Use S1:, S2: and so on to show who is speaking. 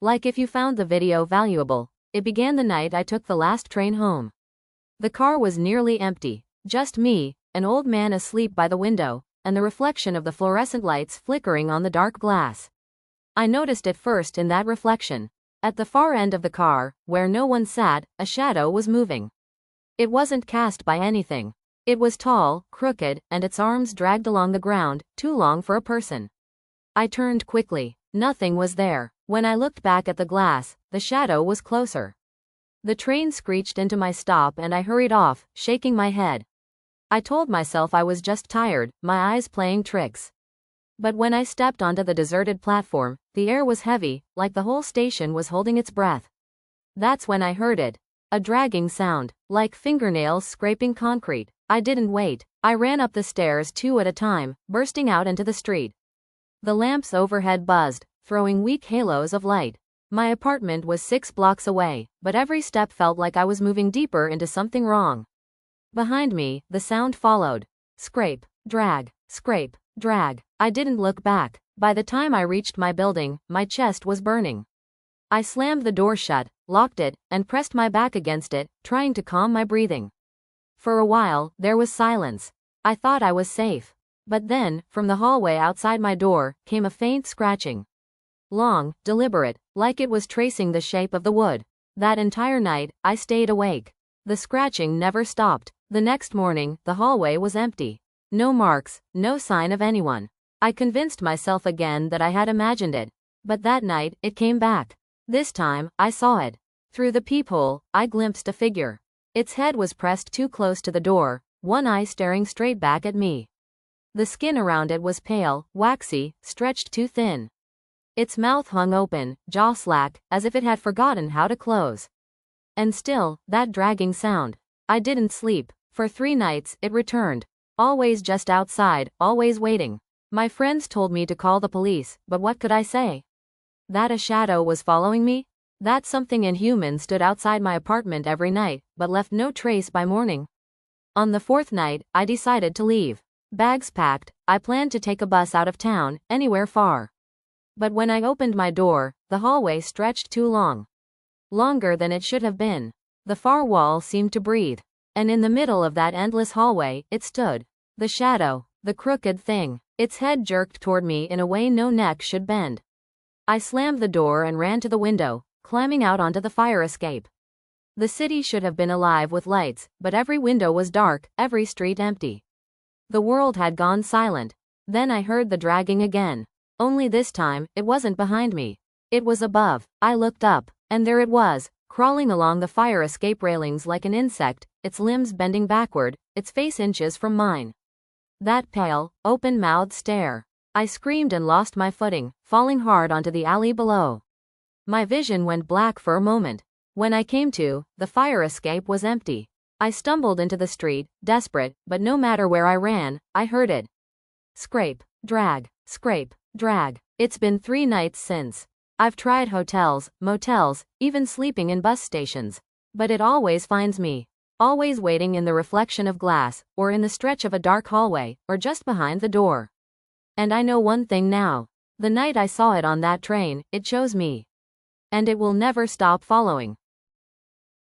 S1: Like if you found the video valuable. It began the night I took the last train home. The car was nearly empty. Just me, an old man asleep by the window, and the reflection of the fluorescent lights flickering on the dark glass. I noticed it first in that reflection. At the far end of the car, where no one sat, a shadow was moving. It wasn't cast by anything. It was tall, crooked, and its arms dragged along the ground, too long for a person. I turned quickly. Nothing was there. When I looked back at the glass, the shadow was closer. The train screeched into my stop and I hurried off, shaking my head. I told myself I was just tired, my eyes playing tricks. But when I stepped onto the deserted platform, the air was heavy, like the whole station was holding its breath. That's when I heard it. A dragging sound, like fingernails scraping concrete. I didn't wait. I ran up the stairs 2 at a time, bursting out into the street. The lamps overhead buzzed, throwing weak halos of light. My apartment was 6 blocks away, but every step felt like I was moving deeper into something wrong. Behind me, the sound followed. Scrape, drag, scrape, drag. I didn't look back. By the time I reached my building, my chest was burning. I slammed the door shut, locked it, and pressed my back against it, trying to calm my breathing. For a while, there was silence. I thought I was safe. But then, from the hallway outside my door, came a faint scratching. Long, deliberate, like it was tracing the shape of the wood. That entire night, I stayed awake. The scratching never stopped. The next morning, the hallway was empty. No marks, no sign of anyone. I convinced myself again that I had imagined it. But that night, it came back. This time, I saw it. Through the peephole, I glimpsed a figure. Its head was pressed too close to the door, one eye staring straight back at me. The skin around it was pale, waxy, stretched too thin. Its mouth hung open, jaw slack, as if it had forgotten how to close. And still, that dragging sound. I didn't sleep. For 3 nights, it returned. Always just outside, always waiting. My friends told me to call the police, but what could I say? That a shadow was following me? That something inhuman stood outside my apartment every night, but left no trace by morning? On the 4th night, I decided to leave. Bags packed, I planned to take a bus out of town, anywhere far. But when I opened my door, the hallway stretched too long. Longer than it should have been. The far wall seemed to breathe. And in the middle of that endless hallway, it stood. The shadow, the crooked thing. Its head jerked toward me in a way no neck should bend. I slammed the door and ran to the window, climbing out onto the fire escape. The city should have been alive with lights, but every window was dark, every street empty. The world had gone silent. Then I heard the dragging again. Only this time, it wasn't behind me. It was above. I looked up, and there it was, crawling along the fire escape railings like an insect, its limbs bending backward, its face inches from mine. That pale, open-mouthed stare. I screamed and lost my footing, falling hard onto the alley below. My vision went black for a moment. When I came to, the fire escape was empty. I stumbled into the street, desperate, but no matter where I ran, I heard it. Scrape, drag, scrape, drag. It's been 3 nights since. I've tried hotels, motels, even sleeping in bus stations. But it always finds me. Always waiting in the reflection of glass, or in the stretch of a dark hallway, or just behind the door. And I know one thing now. The night I saw it on that train, it chose me. And it will never stop following.